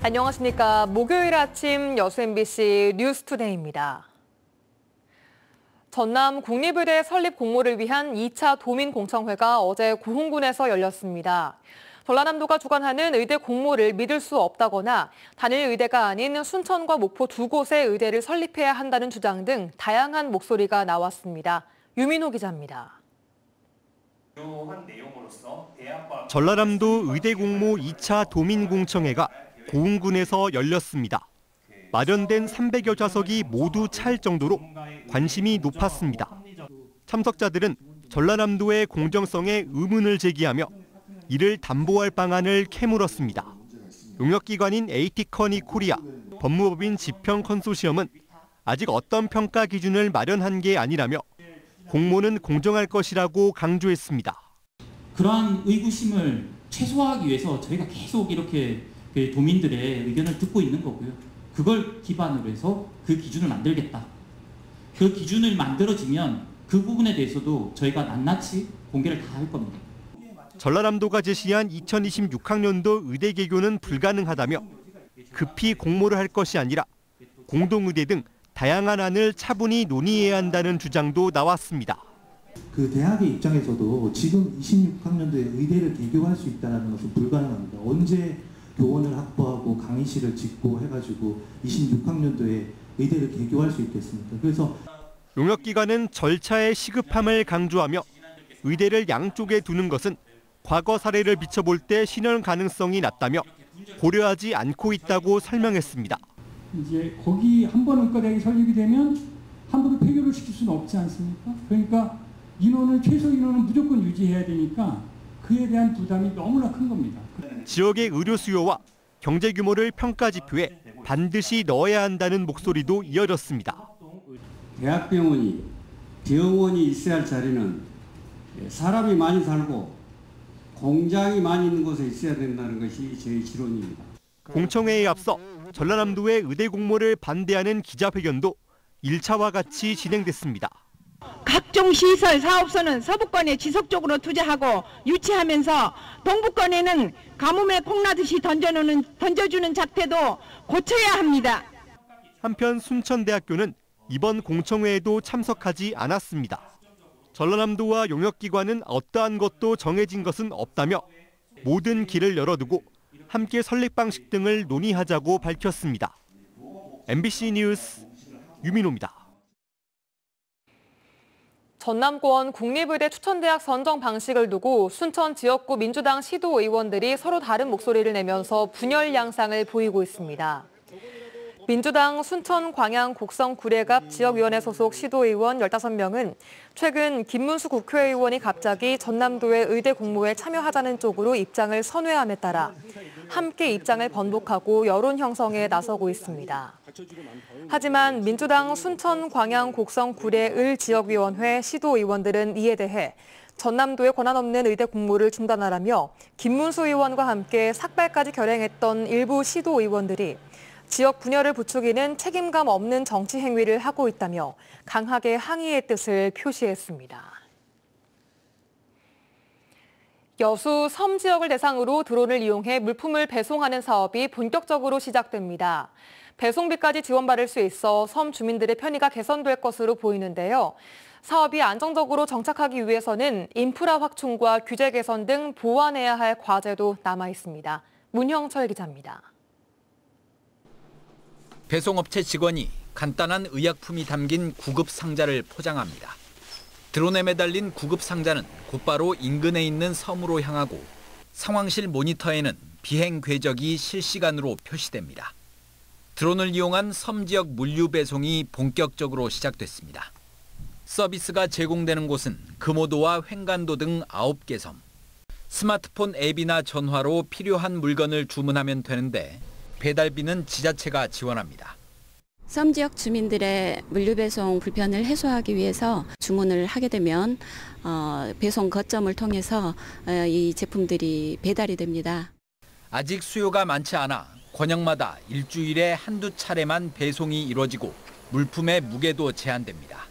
안녕하십니까. 목요일 아침 여수 MBC 뉴스투데이입니다. 전남 국립의대 설립 공모를 위한 2차 도민공청회가 어제 고흥군에서 열렸습니다. 전라남도가 주관하는 의대 공모를 믿을 수 없다거나 단일 의대가 아닌 순천과 목포 두 곳의 의대를 설립해야 한다는 주장 등 다양한 목소리가 나왔습니다. 유민호 기자입니다. 전라남도 의대 공모 2차 도민공청회가 고흥군에서 열렸습니다. 마련된 300여 좌석이 모두 찰 정도로 관심이 높았습니다. 참석자들은 전라남도의 공정성에 의문을 제기하며 이를 담보할 방안을 캐물었습니다. 용역기관인 에이티커니 코리아, 법무법인 지평 컨소시엄은 아직 어떤 평가 기준을 마련한 게 아니라며 공모는 공정할 것이라고 강조했습니다. 그러한 의구심을 최소화하기 위해서 저희가 계속 이렇게 도민들의 의견을 듣고 있는 거고요. 그걸 기반으로 해서 그 기준을 만들겠다. 그 기준을 만들어지면 그 부분에 대해서도 저희가 낱낱이 공개를 다 할 겁니다. 전라남도가 제시한 2026학년도 의대 개교는 불가능하다며 급히 공모를 할 것이 아니라 공동의대 등 다양한 안을 차분히 논의해야 한다는 주장도 나왔습니다. 그 대학의 입장에서도 지금 26학년도에 의대를 개교할 수 있다는 것은 불가능합니다. 언제 교원을 확보하고 강의실을 짓고 해가지고 26학년도에 의대를 개교할 수 있겠습니까? 그래서 용역기관은 절차의 시급함을 강조하며 의대를 양쪽에 두는 것은 과거 사례를 비춰볼 때 실현 가능성이 낮다며 고려하지 않고 있다고 설명했습니다. 이제 거기 한 번 의과대학이 설립이 되면 함부로 폐교를 시킬 수는 없지 않습니까? 그러니까 최소 인원은 무조건 유지해야 되니까 그에 대한 부담이 너무나 큰 겁니다. 지역의 의료 수요와 경제 규모를 평가 지표에 반드시 넣어야 한다는 목소리도 이어졌습니다. 대학병원이 병원이 있어야 할 자리는 사람이 많이 살고 공장이 많이 있는 곳에 있어야 된다는 것이 저희 지론입니다. 공청회에 앞서 전라남도의 의대 공모를 반대하는 기자회견도 1차와 같이 진행됐습니다. 각종 시설 사업소는 서부권에 지속적으로 투자하고 유치하면서 동부권에는 가뭄에 콩나듯이 던져주는 작태도 고쳐야 합니다. 한편 순천대학교는 이번 공청회에도 참석하지 않았습니다. 전라남도와 용역기관은 어떠한 것도 정해진 것은 없다며 모든 길을 열어두고 함께 설립 방식 등을 논의하자고 밝혔습니다. MBC 뉴스 유민호입니다. 전남권 국립의대 추천대학 선정 방식을 두고 순천 지역구 민주당 시도의원들이 서로 다른 목소리를 내면서 분열 양상을 보이고 있습니다. 민주당 순천 광양 곡성 구례갑 지역위원회 소속 시도의원 15명은 최근 김문수 국회의원이 갑자기 전남도의 의대 공모에 참여하자는 쪽으로 입장을 선회함에 따라 함께 입장을 번복하고 여론 형성에 나서고 있습니다. 하지만 민주당 순천 광양 곡성 구례 을 지역위원회 시도의원들은 이에 대해 전남도의 권한 없는 의대 공모를 중단하라며 김문수 의원과 함께 삭발까지 결행했던 일부 시도의원들이 지역 분열을 부추기는 책임감 없는 정치 행위를 하고 있다며 강하게 항의의 뜻을 표시했습니다. 여수 섬 지역을 대상으로 드론을 이용해 물품을 배송하는 사업이 본격적으로 시작됩니다. 배송비까지 지원받을 수 있어 섬 주민들의 편의가 개선될 것으로 보이는데요. 사업이 안정적으로 정착하기 위해서는 인프라 확충과 규제 개선 등 보완해야 할 과제도 남아 있습니다. 문형철 기자입니다. 배송업체 직원이 간단한 의약품이 담긴 구급 상자를 포장합니다. 드론에 매달린 구급 상자는 곧바로 인근에 있는 섬으로 향하고 상황실 모니터에는 비행 궤적이 실시간으로 표시됩니다. 드론을 이용한 섬 지역 물류 배송이 본격적으로 시작됐습니다. 서비스가 제공되는 곳은 금오도와 횡간도 등 9개 섬. 스마트폰 앱이나 전화로 필요한 물건을 주문하면 되는데 배달비는 지자체가 지원합니다. 섬 지역 주민들의 물류 배송 불편을 해소하기 위해서 주문을 하게 되면 배송 거점을 통해서 이 제품들이 배달이 됩니다. 아직 수요가 많지 않아 권역마다 일주일에 한두 차례만 배송이 이루어지고 물품의 무게도 제한됩니다.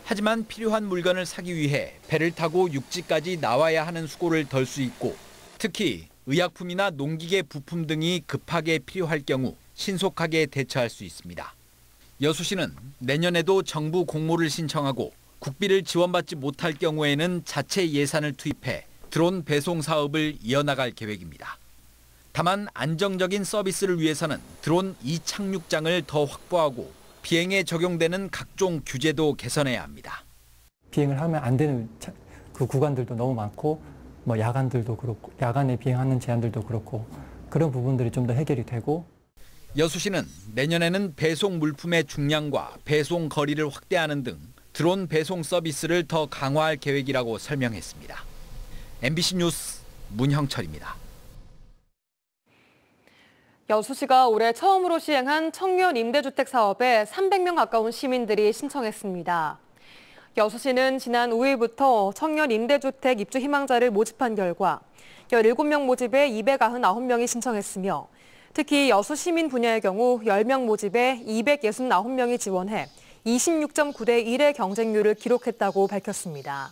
하지만 필요한 물건을 사기 위해 배를 타고 육지까지 나와야 하는 수고를 덜 수 있고 특히 의약품이나 농기계 부품 등이 급하게 필요할 경우 신속하게 대처할 수 있습니다. 여수시는 내년에도 정부 공모를 신청하고 국비를 지원받지 못할 경우에는 자체 예산을 투입해 드론 배송 사업을 이어나갈 계획입니다. 다만 안정적인 서비스를 위해서는 드론 이착륙장을 더 확보하고 비행에 적용되는 각종 규제도 개선해야 합니다. 비행을 하면 안 되는 그 구간들도 너무 많고 야간들도 그렇고 야간에 비행하는 제한들도 그렇고 그런 부분들이 좀 더 해결이 되고 여수시는 내년에는 배송 물품의 중량과 배송 거리를 확대하는 등 드론 배송 서비스를 더 강화할 계획이라고 설명했습니다. MBC 뉴스 문형철입니다. 여수시가 올해 처음으로 시행한 청년 임대주택 사업에 300명 가까운 시민들이 신청했습니다. 여수시는 지난 5일부터 청년 임대주택 입주 희망자를 모집한 결과 17명 모집에 299명이 신청했으며 특히 여수 시민 분야의 경우 10명 모집에 269명이 지원해 26.9대 1의 경쟁률을 기록했다고 밝혔습니다.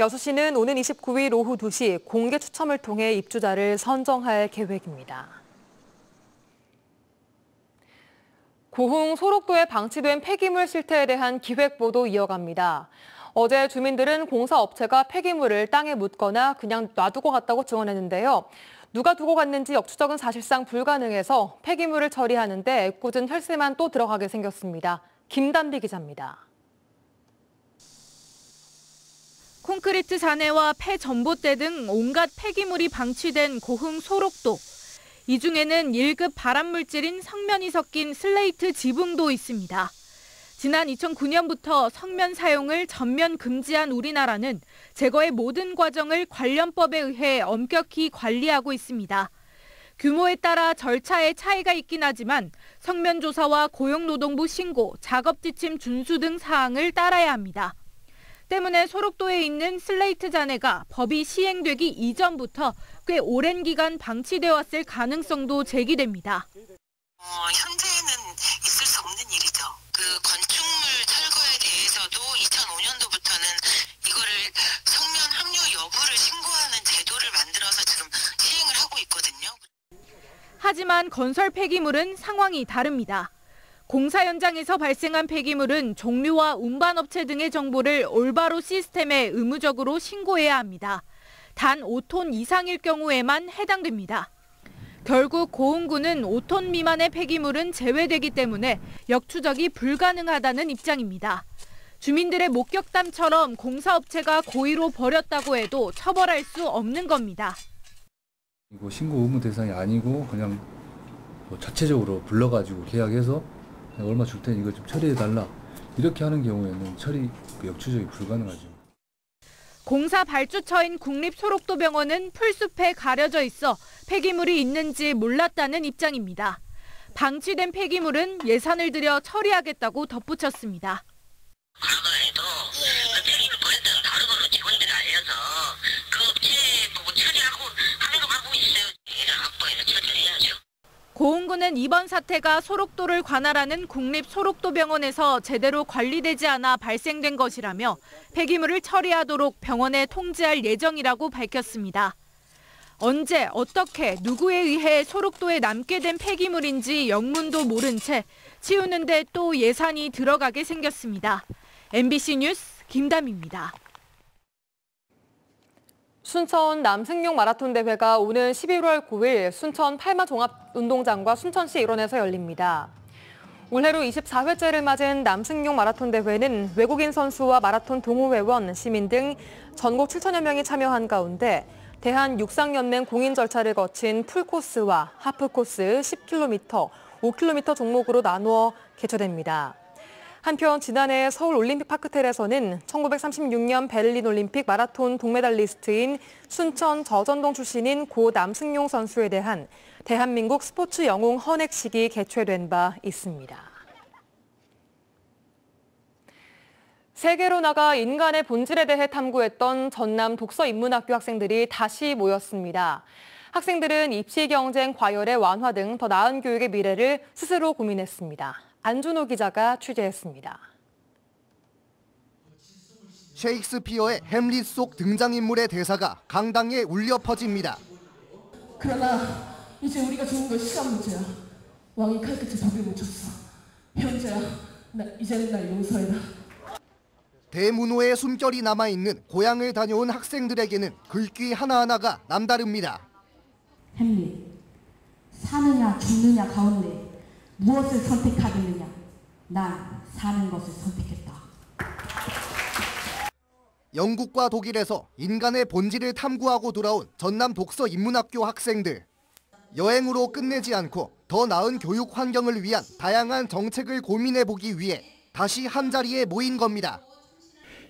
여수시는 오는 29일 오후 2시 공개 추첨을 통해 입주자를 선정할 계획입니다. 고흥 소록도에 방치된 폐기물 실태에 대한 기획보도 이어갑니다. 어제 주민들은 공사업체가 폐기물을 땅에 묻거나 그냥 놔두고 갔다고 증언했는데요. 누가 두고 갔는지 역추적은 사실상 불가능해서 폐기물을 처리하는데 애꿎은 혈세만 또 들어가게 생겼습니다. 김단비 기자입니다. 콘크리트 잔해와 폐전봇대 등 온갖 폐기물이 방치된 고흥 소록도. 이 중에는 1급 발암물질인 성면이 섞인 슬레이트 지붕도 있습니다. 지난 2009년부터 성면 사용을 전면 금지한 우리나라는 제거의 모든 과정을 관련법에 의해 엄격히 관리하고 있습니다. 규모에 따라 절차에 차이가 있긴 하지만 성면 조사와 고용노동부 신고, 작업 지침 준수 등 사항을 따라야 합니다. 때문에 소록도에 있는 슬레이트 잔해가 법이 시행되기 이전부터 꽤 오랜 기간 방치되어 왔을 가능성도 제기됩니다. 현재는 있을 수 없는 일이죠. 그 건축물 철거에 대해서도 2005년도부터는 이거를 성면 함유 여부를 신고하는 제도를 만들어서 지금 시행을 하고 있거든요. 하지만 건설 폐기물은 상황이 다릅니다. 공사 현장에서 발생한 폐기물은 종류와 운반업체 등의 정보를 올바로 시스템에 의무적으로 신고해야 합니다. 단 5톤 이상일 경우에만 해당됩니다. 결국 고흥구는 5톤 미만의 폐기물은 제외되기 때문에 역추적이 불가능하다는 입장입니다. 주민들의 목격담처럼 공사업체가 고의로 버렸다고 해도 처벌할 수 없는 겁니다. 이거 신고 의무 대상이 아니고 그냥 자체적으로 불러가지고 계약해서 얼마 줄 테니 이거 좀 처리해달라 이렇게 하는 경우에는 처리 역추적이 불가능하죠. 공사 발주처인 국립소록도병원은 풀숲에 가려져 있어 폐기물이 있는지 몰랐다는 입장입니다. 방치된 폐기물은 예산을 들여 처리하겠다고 덧붙였습니다. 과거에도 그 폐기물 버렸다는 바로바로 직원들이 알려서 그 업체 보고 처리하고 하는 거 하고 있어요. 이런 확보해서 처리를 해야죠. 고흥구는 이번 사태가 소록도를 관할하는 국립소록도병원에서 제대로 관리되지 않아 발생된 것이라며 폐기물을 처리하도록 병원에 통지할 예정이라고 밝혔습니다. 언제, 어떻게, 누구에 의해 소록도에 남게 된 폐기물인지 영문도 모른 채 치우는데 또 예산이 들어가게 생겼습니다. MBC 뉴스 김담입니다. 순천 남승용 마라톤 대회가 오는 11월 9일 순천 팔마종합운동장과 순천시 일원에서 열립니다. 올해로 24회째를 맞은 남승용 마라톤 대회는 외국인 선수와 마라톤 동호회원, 시민 등 전국 7천여 명이 참여한 가운데 대한육상연맹 공인 절차를 거친 풀코스와 하프코스 10km, 5km 종목으로 나누어 개최됩니다. 한편 지난해 서울 올림픽 파크텔에서는 1936년 베를린 올림픽 마라톤 동메달리스트인 순천 저전동 출신인 고 남승용 선수에 대한 대한민국 스포츠 영웅 헌액식이 개최된 바 있습니다. 세계로 나가 인간의 본질에 대해 탐구했던 전남 독서인문학교 학생들이 다시 모였습니다. 학생들은 입시 경쟁, 과열의 완화 등 더 나은 교육의 미래를 스스로 고민했습니다. 안준호 기자가 취재했습니다. 셰익스피어의 햄릿 속 등장인물의 대사가 강당에 울려 퍼집니다. 그러나 이제 우리가 죽는 건 시간 문제야. 왕이 칼끝에 덕을 묻혔어. 현재야, 이제는 날 용서해라. 대문호의 숨결이 남아있는 고향을 다녀온 학생들에게는 글귀 하나하나가 남다릅니다. 햄릿, 사느냐 죽느냐 가운데 무엇을 선택하겠느냐. 난 사는 것을 선택했다. 영국과 독일에서 인간의 본질을 탐구하고 돌아온 전남 독서인문학교 학생들. 여행으로 끝내지 않고 더 나은 교육 환경을 위한 다양한 정책을 고민해보기 위해 다시 한자리에 모인 겁니다.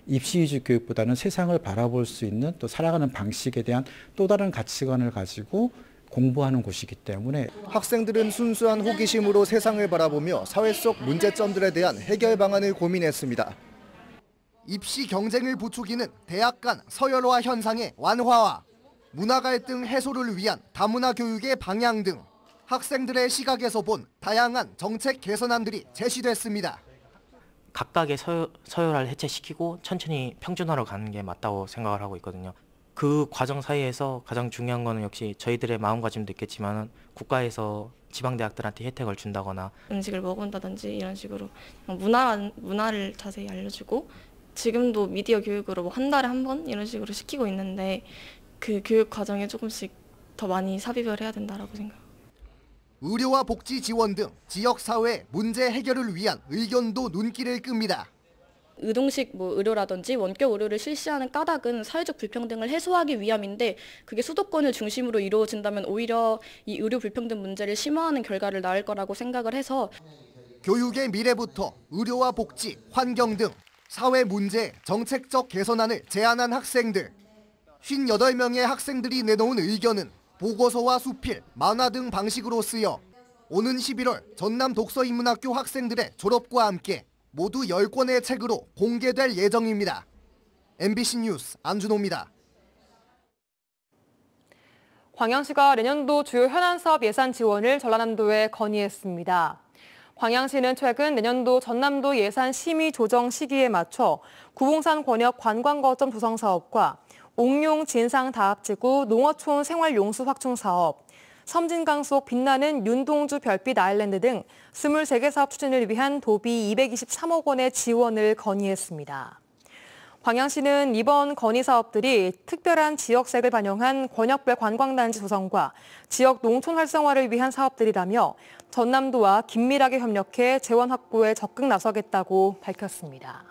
입시 위주 교육보다는 세상을 바라볼 수 있는 또 살아가는 방식에 대한 또 다른 가치관을 가지고 공부하는 곳이기 때문에 학생들은 순수한 호기심으로 세상을 바라보며 사회 속 문제점들에 대한 해결 방안을 고민했습니다. 입시 경쟁을 부추기는 대학 간 서열화 현상의 완화와 문화 갈등 해소를 위한 다문화 교육의 방향 등 학생들의 시각에서 본 다양한 정책 개선안들이 제시됐습니다. 각각의 서열화를 해체시키고 천천히 평준화로 가는 게 맞다고 생각을 하고 있거든요. 그 과정 사이에서 가장 중요한 거는 역시 저희들의 마음가짐도 있겠지만 국가에서 지방대학들한테 혜택을 준다거나 음식을 먹은다든지 이런 식으로 문화를 자세히 알려주고 지금도 미디어 교육으로 한 달에 한 번 이런 식으로 시키고 있는데 그 교육 과정에 조금씩 더 많이 삽입을 해야 된다라고 생각합니다. 의료와 복지 지원 등 지역사회 문제 해결을 위한 의견도 눈길을 끕니다. 의동식 의료라든지 원격 의료를 실시하는 까닭은 사회적 불평등을 해소하기 위함인데 그게 수도권을 중심으로 이루어진다면 오히려 이 의료 불평등 문제를 심화하는 결과를 낳을 거라고 생각을 해서 교육의 미래부터 의료와 복지, 환경 등 사회 문제 정책적 개선안을 제안한 학생들. 58명의 학생들이 내놓은 의견은 보고서와 수필, 만화 등 방식으로 쓰여 오는 11월 전남 독서인문학교 학생들의 졸업과 함께 모두 10권의 책으로 공개될 예정입니다. MBC 뉴스 안준호입니다. 광양시가 내년도 주요 현안사업 예산 지원을 전라남도에 건의했습니다. 광양시는 최근 내년도 전남도 예산 심의 조정 시기에 맞춰 구봉산 권역 관광거점 조성 사업과 옥룡 진상 다합지구 농어촌 생활용수 확충 사업, 섬진강 속 빛나는 윤동주 별빛 아일랜드 등 23개 사업 추진을 위한 도비 223억 원의 지원을 건의했습니다. 광양시는 이번 건의 사업들이 특별한 지역색을 반영한 권역별 관광단지 조성과 지역 농촌 활성화를 위한 사업들이라며 전남도와 긴밀하게 협력해 재원 확보에 적극 나서겠다고 밝혔습니다.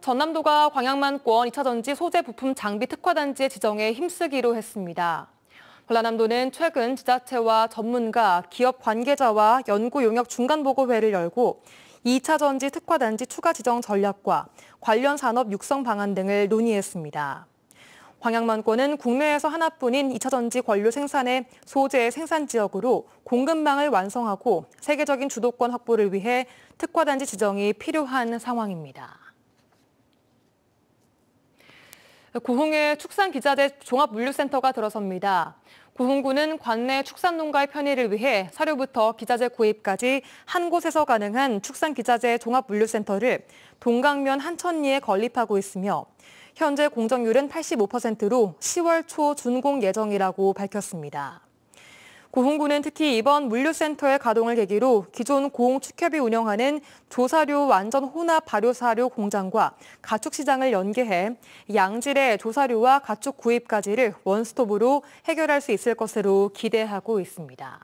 전남도가 광양만권 2차전지 소재 부품 장비 특화단지의 지정에 힘쓰기로 했습니다. 전라남도는 최근 지자체와 전문가, 기업 관계자와 연구 용역 중간보고회를 열고 2차전지 특화단지 추가 지정 전략과 관련 산업 육성 방안 등을 논의했습니다. 광양만권은 국내에서 하나뿐인 2차전지 관료 생산의 소재 생산 지역으로 공급망을 완성하고 세계적인 주도권 확보를 위해 특화단지 지정이 필요한 상황입니다. 구흥에 축산기자재 종합물류센터가 들어섭니다. 구흥구는 관내 축산농가의 편의를 위해 사료부터 기자재 구입까지 한 곳에서 가능한 축산기자재 종합물류센터를 동강면 한천리에 건립하고 있으며 현재 공정률은 85%로 10월 초 준공 예정이라고 밝혔습니다. 구흥구는 특히 이번 물류센터의 가동을 계기로 기존 고흥축협이 운영하는 조사료 완전 혼합 발효사료 공장과 가축시장을 연계해 양질의 조사료와 가축 구입까지를 원스톱으로 해결할 수 있을 것으로 기대하고 있습니다.